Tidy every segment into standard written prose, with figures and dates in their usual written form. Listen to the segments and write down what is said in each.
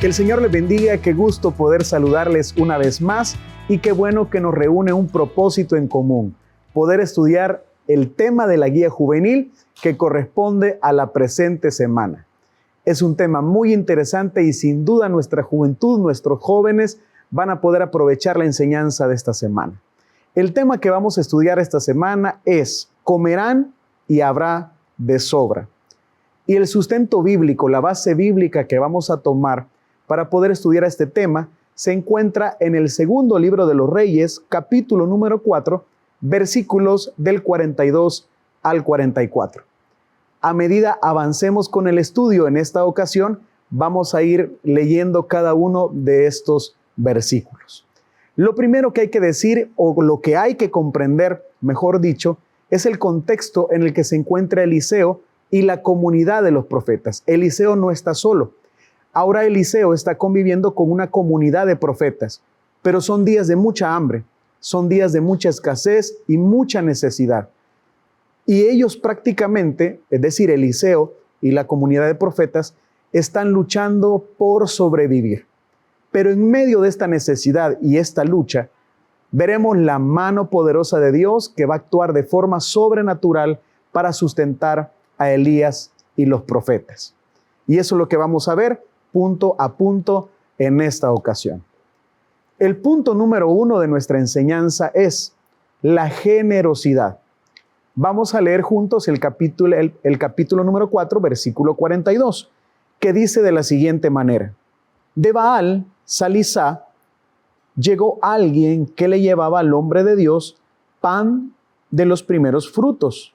Que el Señor les bendiga, qué gusto poder saludarles una vez más y qué bueno que nos reúne un propósito en común, poder estudiar el tema de la guía juvenil que corresponde a la presente semana. Es un tema muy interesante y sin duda nuestra juventud, nuestros jóvenes van a poder aprovechar la enseñanza de esta semana. El tema que vamos a estudiar esta semana es comerán y habrá de sobra. Y el sustento bíblico, la base bíblica que vamos a tomar para poder estudiar este tema, se encuentra en el segundo libro de los Reyes, capítulo número 4, versículos del 42 al 44. A medida avancemos con el estudio en esta ocasión, vamos a ir leyendo cada uno de estos versículos. Lo primero que hay que decir, o lo que hay que comprender, mejor dicho, es el contexto en el que se encuentra Eliseo y la comunidad de los profetas. Eliseo no está solo. Ahora Eliseo está conviviendo con una comunidad de profetas, pero son días de mucha hambre, son días de mucha escasez y mucha necesidad. Y ellos prácticamente, es decir, Eliseo y la comunidad de profetas, están luchando por sobrevivir. Pero en medio de esta necesidad y esta lucha, veremos la mano poderosa de Dios que va a actuar de forma sobrenatural para sustentar a Elías y los profetas. Y eso es lo que vamos a ver punto a punto en esta ocasión. El punto número 1 de nuestra enseñanza es la generosidad. Vamos a leer juntos el capítulo número 4, versículo 42, que dice de la siguiente manera: de Baal Salisá llegó alguien que le llevaba al hombre de Dios pan de los primeros frutos,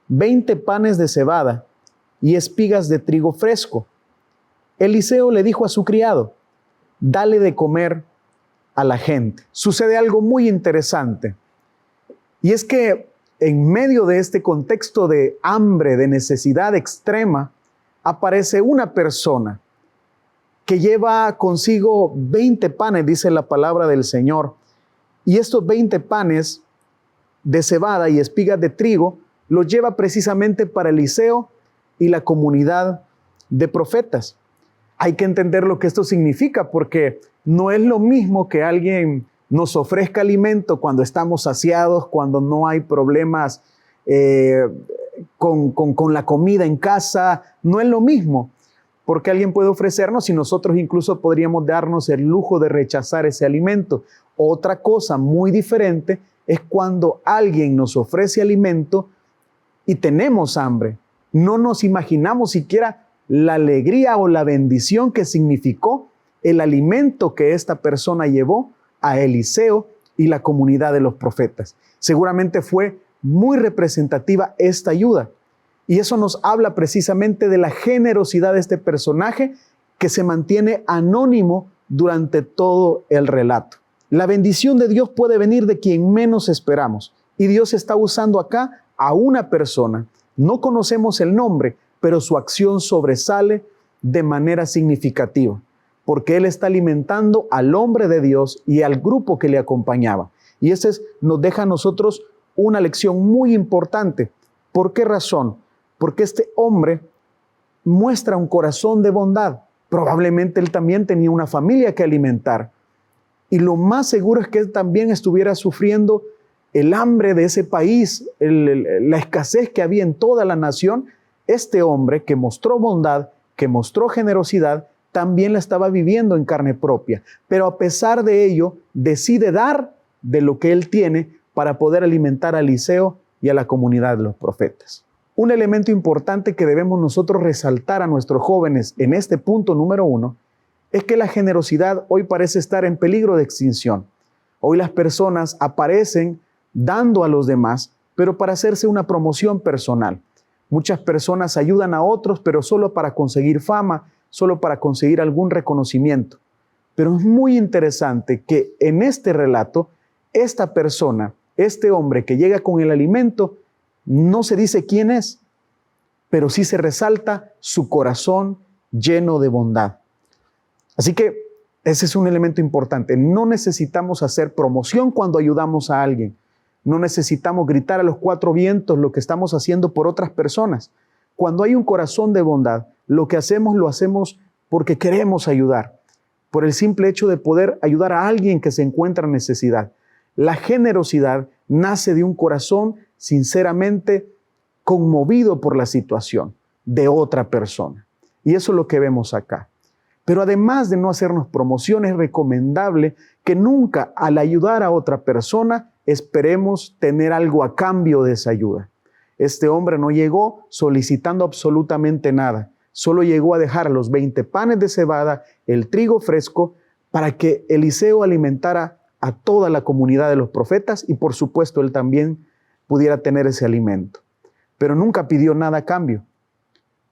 20 panes de cebada y espigas de trigo fresco. Eliseo le dijo a su criado: dale de comer a la gente. Sucede algo muy interesante, y es que en medio de este contexto de hambre, de necesidad extrema, aparece una persona que lleva consigo 20 panes, dice la palabra del Señor, y estos 20 panes de cebada y espigas de trigo los lleva precisamente para Eliseo y la comunidad de profetas. Hay que entender lo que esto significa, porque no es lo mismo que alguien nos ofrezca alimento cuando estamos saciados, cuando no hay problemas con la comida en casa. No es lo mismo, porque alguien puede ofrecernos y nosotros incluso podríamos darnos el lujo de rechazar ese alimento. Otra cosa muy diferente es cuando alguien nos ofrece alimento y tenemos hambre. No nos imaginamos siquiera la alegría o la bendición que significó el alimento que esta persona llevó a Eliseo y la comunidad de los profetas. Seguramente fue muy representativa esta ayuda. Y eso nos habla precisamente de la generosidad de este personaje que se mantiene anónimo durante todo el relato. La bendición de Dios puede venir de quien menos esperamos. Y Dios está usando acá a una persona. No conocemos el nombre, pero su acción sobresale de manera significativa, porque Él está alimentando al hombre de Dios y al grupo que le acompañaba. Y ese nos deja a nosotros una lección muy importante. ¿Por qué razón? Porque este hombre muestra un corazón de bondad. Probablemente él también tenía una familia que alimentar. Y lo más seguro es que él también estuviera sufriendo el hambre de ese país, la escasez que había en toda la nación. Este hombre que mostró bondad, que mostró generosidad, también la estaba viviendo en carne propia. Pero a pesar de ello, decide dar de lo que él tiene para poder alimentar a Eliseo y a la comunidad de los profetas. Un elemento importante que debemos nosotros resaltar a nuestros jóvenes en este punto número 1 es que la generosidad hoy parece estar en peligro de extinción. Hoy las personas aparecen dando a los demás, pero para hacerse una promoción personal. Muchas personas ayudan a otros, pero solo para conseguir fama, solo para conseguir algún reconocimiento. Pero es muy interesante que en este relato, esta persona, este hombre que llega con el alimento, no se dice quién es, pero sí se resalta su corazón lleno de bondad. Así que ese es un elemento importante. No necesitamos hacer promoción cuando ayudamos a alguien. No necesitamos gritar a los 4 vientos lo que estamos haciendo por otras personas. Cuando hay un corazón de bondad, lo que hacemos lo hacemos porque queremos ayudar, por el simple hecho de poder ayudar a alguien que se encuentra en necesidad. La generosidad nace de un corazón sinceramente conmovido por la situación de otra persona. Y eso es lo que vemos acá. Pero además de no hacernos promoción, es recomendable que nunca al ayudar a otra persona esperemos tener algo a cambio de esa ayuda. Este hombre no llegó solicitando absolutamente nada. Solo llegó a dejar los 20 panes de cebada, el trigo fresco, para que Eliseo alimentara a toda la comunidad de los profetas y por supuesto él también pudiera tener ese alimento. Pero nunca pidió nada a cambio.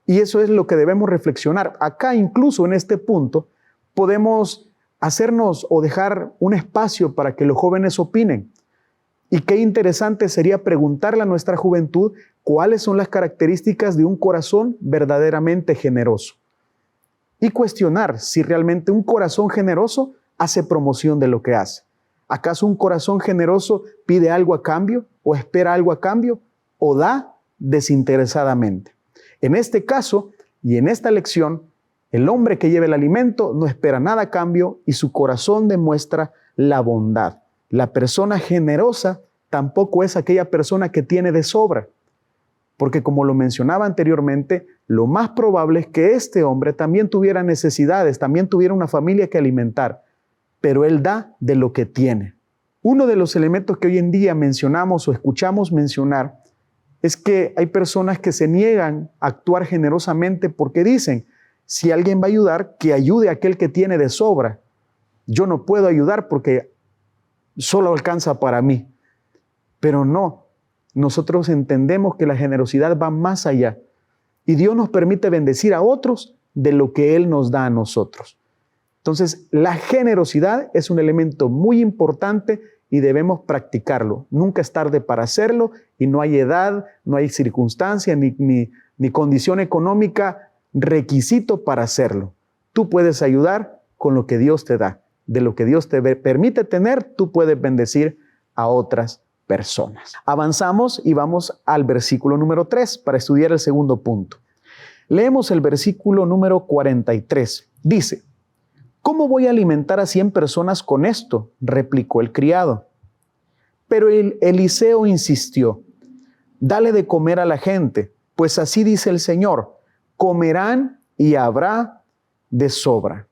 Y eso es lo que debemos reflexionar. Acá incluso en este punto podemos hacernos o dejar un espacio para que los jóvenes opinen. Y qué interesante sería preguntarle a nuestra juventud cuáles son las características de un corazón verdaderamente generoso. Y cuestionar si realmente un corazón generoso hace promoción de lo que hace. ¿Acaso un corazón generoso pide algo a cambio o espera algo a cambio o da desinteresadamente? En este caso y en esta lección, el hombre que lleva el alimento no espera nada a cambio y su corazón demuestra la bondad. La persona generosa tampoco es aquella persona que tiene de sobra, porque como lo mencionaba anteriormente, lo más probable es que este hombre también tuviera necesidades, también tuviera una familia que alimentar, pero él da de lo que tiene. Uno de los elementos que hoy en día mencionamos o escuchamos mencionar es que hay personas que se niegan a actuar generosamente porque dicen, si alguien va a ayudar, que ayude a aquel que tiene de sobra. Yo no puedo ayudar porque solo alcanza para mí. Pero no, nosotros entendemos que la generosidad va más allá y Dios nos permite bendecir a otros de lo que Él nos da a nosotros. Entonces, la generosidad es un elemento muy importante y debemos practicarlo. Nunca es tarde para hacerlo y no hay edad, no hay circunstancia ni condición económica, requisito para hacerlo. Tú puedes ayudar con lo que Dios te da. De lo que Dios te permite tener, tú puedes bendecir a otras personas. Avanzamos y vamos al versículo número 3 para estudiar el segundo punto. Leemos el versículo número 43. Dice, ¿cómo voy a alimentar a 100 personas con esto?, replicó el criado. Pero Eliseo insistió, dale de comer a la gente, pues así dice el Señor, comerán y habrá de sobra.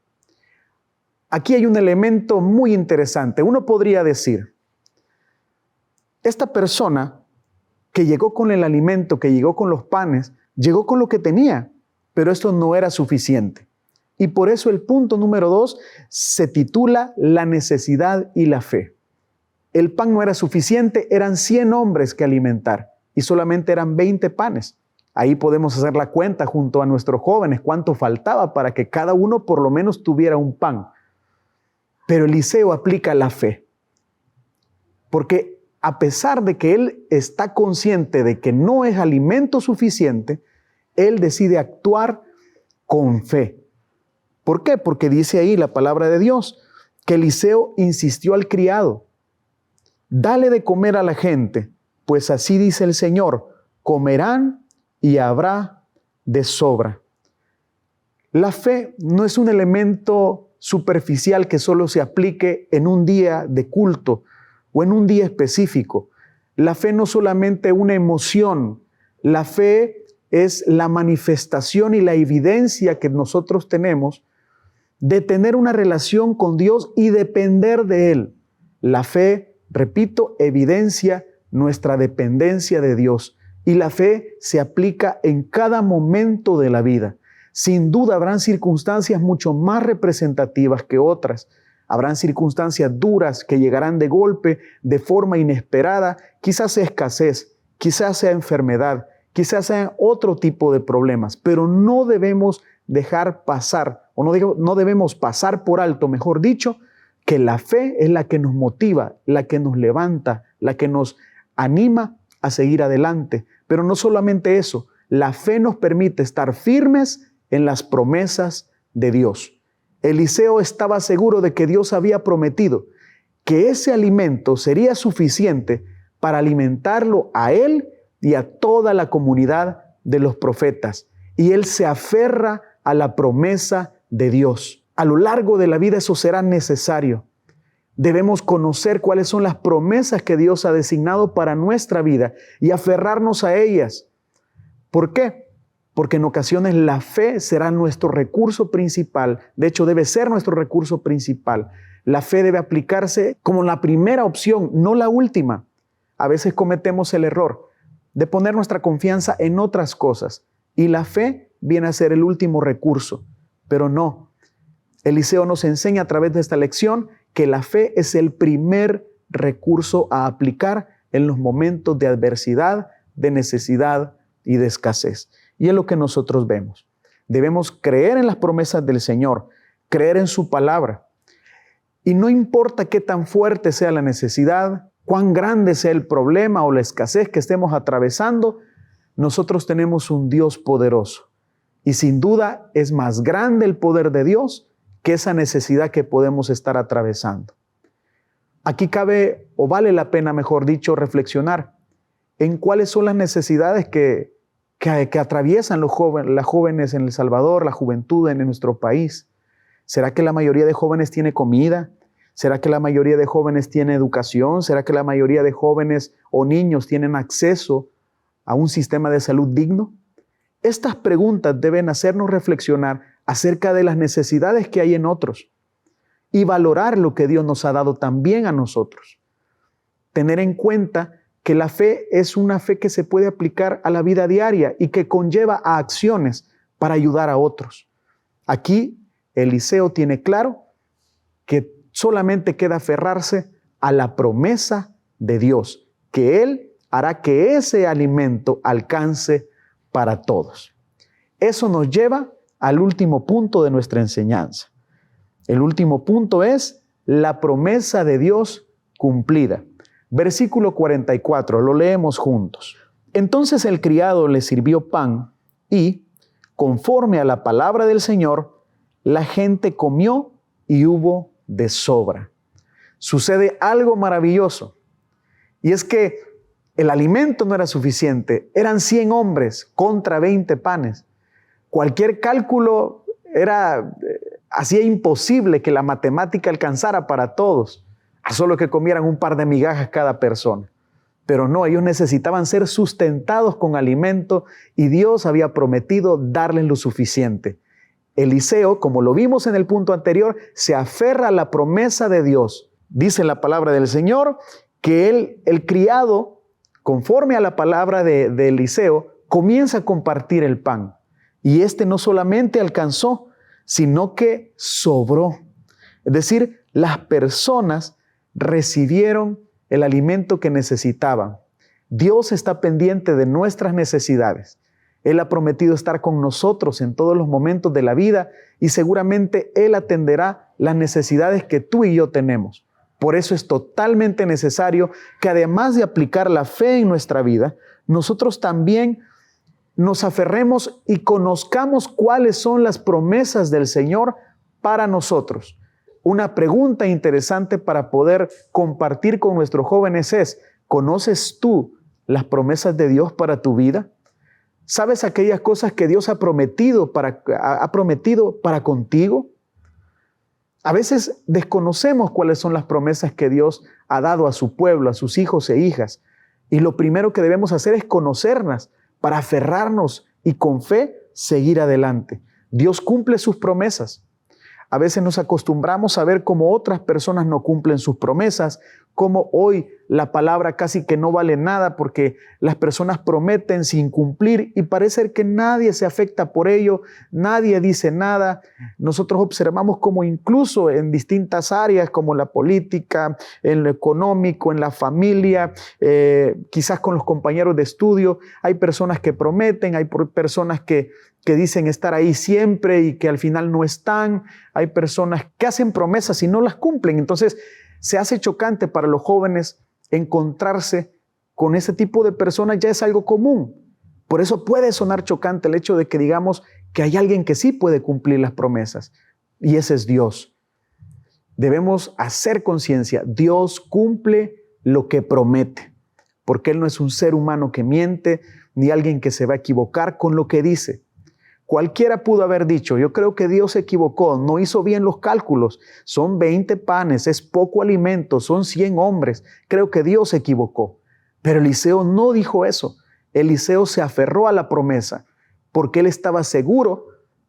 Aquí hay un elemento muy interesante. Uno podría decir, esta persona que llegó con el alimento, que llegó con los panes, llegó con lo que tenía, pero esto no era suficiente. Y por eso el punto número 2 se titula la necesidad y la fe. El pan no era suficiente, eran 100 hombres que alimentar y solamente eran 20 panes. Ahí podemos hacer la cuenta junto a nuestros jóvenes cuánto faltaba para que cada uno por lo menos tuviera un pan. Pero Eliseo aplica la fe, porque a pesar de que él está consciente de que no es alimento suficiente, él decide actuar con fe. ¿Por qué? Porque dice ahí la palabra de Dios que Eliseo insistió al criado, dale de comer a la gente, pues así dice el Señor, comerán y habrá de sobra. La fe no es un elemento superficial que solo se aplique en un día de culto o en un día específico. La fe no es solamente una emoción, la fe es la manifestación y la evidencia que nosotros tenemos de tener una relación con Dios y depender de Él. La fe, repito, evidencia nuestra dependencia de Dios y la fe se aplica en cada momento de la vida. Sin duda habrán circunstancias mucho más representativas que otras. Habrán circunstancias duras que llegarán de golpe, de forma inesperada, quizás sea escasez, quizás sea enfermedad, quizás sean otro tipo de problemas, pero no debemos dejar pasar, o no debemos pasar por alto, mejor dicho, que la fe es la que nos motiva, la que nos levanta, la que nos anima a seguir adelante. Pero no solamente eso, la fe nos permite estar firmes en las promesas de Dios. Eliseo estaba seguro de que Dios había prometido que ese alimento sería suficiente para alimentarlo a él y a toda la comunidad de los profetas. Y él se aferra a la promesa de Dios. A lo largo de la vida eso será necesario. Debemos conocer cuáles son las promesas que Dios ha designado para nuestra vida y aferrarnos a ellas. ¿Por qué? Porque en ocasiones la fe será nuestro recurso principal. De hecho, debe ser nuestro recurso principal. La fe debe aplicarse como la primera opción, no la última. A veces cometemos el error de poner nuestra confianza en otras cosas y la fe viene a ser el último recurso, pero no. Eliseo nos enseña a través de esta lección que la fe es el primer recurso a aplicar en los momentos de adversidad, de necesidad y de escasez. Y es lo que nosotros vemos. Debemos creer en las promesas del Señor, creer en su palabra. Y no importa qué tan fuerte sea la necesidad, cuán grande sea el problema o la escasez que estemos atravesando, nosotros tenemos un Dios poderoso. Y sin duda es más grande el poder de Dios que esa necesidad que podemos estar atravesando. Aquí cabe, o vale la pena, mejor dicho, reflexionar en cuáles son las necesidades que atraviesan las jóvenes en El Salvador, la juventud en nuestro país. ¿Será que la mayoría de jóvenes tiene comida? ¿Será que la mayoría de jóvenes tiene educación? ¿Será que la mayoría de jóvenes o niños tienen acceso a un sistema de salud digno? Estas preguntas deben hacernos reflexionar acerca de las necesidades que hay en otros y valorar lo que Dios nos ha dado también a nosotros. Tener en cuenta que la fe es una fe que se puede aplicar a la vida diaria y que conlleva a acciones para ayudar a otros. Aquí Eliseo tiene claro que solamente queda aferrarse a la promesa de Dios, que Él hará que ese alimento alcance para todos. Eso nos lleva al último punto de nuestra enseñanza. El último punto es la promesa de Dios cumplida. Versículo 44, lo leemos juntos. Entonces el criado le sirvió pan y, conforme a la palabra del Señor, la gente comió y hubo de sobra. Sucede algo maravilloso, y es que el alimento no era suficiente. Eran 100 hombres contra 20 panes. Cualquier cálculo hacía imposible que la matemática alcanzara para todos, a solo que comieran un par de migajas cada persona. Pero no, ellos necesitaban ser sustentados con alimento y Dios había prometido darles lo suficiente. Eliseo, como lo vimos en el punto anterior, se aferra a la promesa de Dios. Dice la palabra del Señor que el criado, conforme a la palabra de Eliseo, comienza a compartir el pan. Y no solamente alcanzó, sino que sobró. Es decir, las personas recibieron el alimento que necesitaban. Dios está pendiente de nuestras necesidades. Él ha prometido estar con nosotros en todos los momentos de la vida y seguramente Él atenderá las necesidades que tú y yo tenemos. Por eso es totalmente necesario que además de aplicar la fe en nuestra vida, nosotros también nos aferremos y conozcamos cuáles son las promesas del Señor para nosotros. Una pregunta interesante para poder compartir con nuestros jóvenes es: ¿conoces tú las promesas de Dios para tu vida? ¿Sabes aquellas cosas que Dios ha prometido para contigo? A veces desconocemos cuáles son las promesas que Dios ha dado a su pueblo, a sus hijos e hijas. Y lo primero que debemos hacer es conocerlas para aferrarnos y con fe seguir adelante. Dios cumple sus promesas. A veces nos acostumbramos a ver cómo otras personas no cumplen sus promesas, cómo hoy la palabra casi que no vale nada porque las personas prometen sin cumplir y parece que nadie se afecta por ello, nadie dice nada. Nosotros observamos cómo incluso en distintas áreas como la política, en lo económico, en la familia, quizás con los compañeros de estudio, hay personas que prometen, hay personas que dicen estar ahí siempre y que al final no están. Hay personas que hacen promesas y no las cumplen. Entonces, se hace chocante para los jóvenes encontrarse con ese tipo de personas, ya es algo común. Por eso puede sonar chocante el hecho de que digamos que hay alguien que sí puede cumplir las promesas, y ese es Dios. Debemos hacer conciencia, Dios cumple lo que promete, porque Él no es un ser humano que miente, ni alguien que se va a equivocar con lo que dice. Cualquiera pudo haber dicho, yo creo que Dios se equivocó, no hizo bien los cálculos, son 20 panes, es poco alimento, son 100 hombres, creo que Dios se equivocó. Pero Eliseo no dijo eso. Eliseo se aferró a la promesa porque él estaba seguro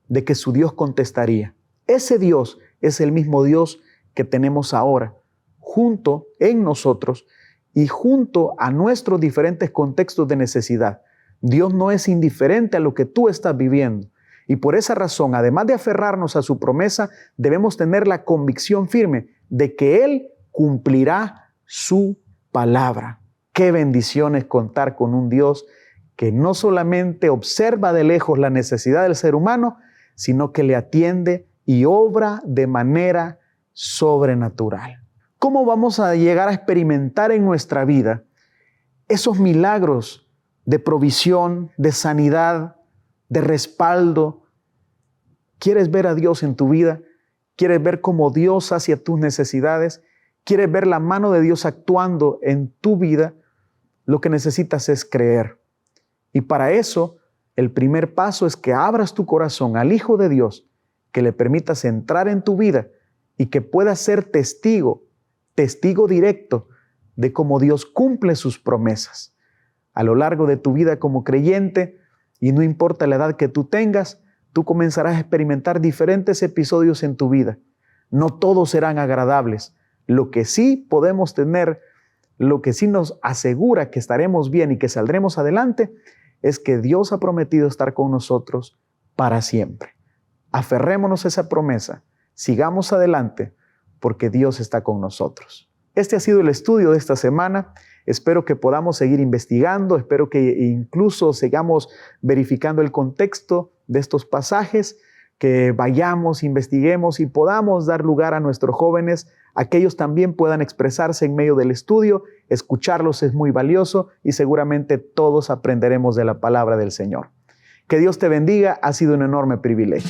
de que su Dios contestaría. Ese Dios es el mismo Dios que tenemos ahora, junto en nosotros y junto a nuestros diferentes contextos de necesidad. Dios no es indiferente a lo que tú estás viviendo. Y por esa razón, además de aferrarnos a su promesa, debemos tener la convicción firme de que Él cumplirá su palabra. Qué bendición es contar con un Dios que no solamente observa de lejos la necesidad del ser humano, sino que le atiende y obra de manera sobrenatural. ¿Cómo vamos a llegar a experimentar en nuestra vida esos milagros de provisión, de sanidad, de respaldo? ¿Quieres ver a Dios en tu vida? ¿Quieres ver cómo Dios sacia tus necesidades? ¿Quieres ver la mano de Dios actuando en tu vida? Lo que necesitas es creer. Y para eso, el primer paso es que abras tu corazón al Hijo de Dios, que le permitas entrar en tu vida y que puedas ser testigo directo de cómo Dios cumple sus promesas. A lo largo de tu vida como creyente, y no importa la edad que tú tengas, tú comenzarás a experimentar diferentes episodios en tu vida. No todos serán agradables. Lo que sí podemos tener, lo que sí nos asegura que estaremos bien y que saldremos adelante, es que Dios ha prometido estar con nosotros para siempre. Aferrémonos a esa promesa, sigamos adelante, porque Dios está con nosotros. Este ha sido el estudio de esta semana. Espero que podamos seguir investigando, espero que incluso sigamos verificando el contexto de estos pasajes, que vayamos, investiguemos y podamos dar lugar a nuestros jóvenes, a que ellos también puedan expresarse en medio del estudio. Escucharlos es muy valioso y seguramente todos aprenderemos de la palabra del Señor. Que Dios te bendiga, ha sido un enorme privilegio.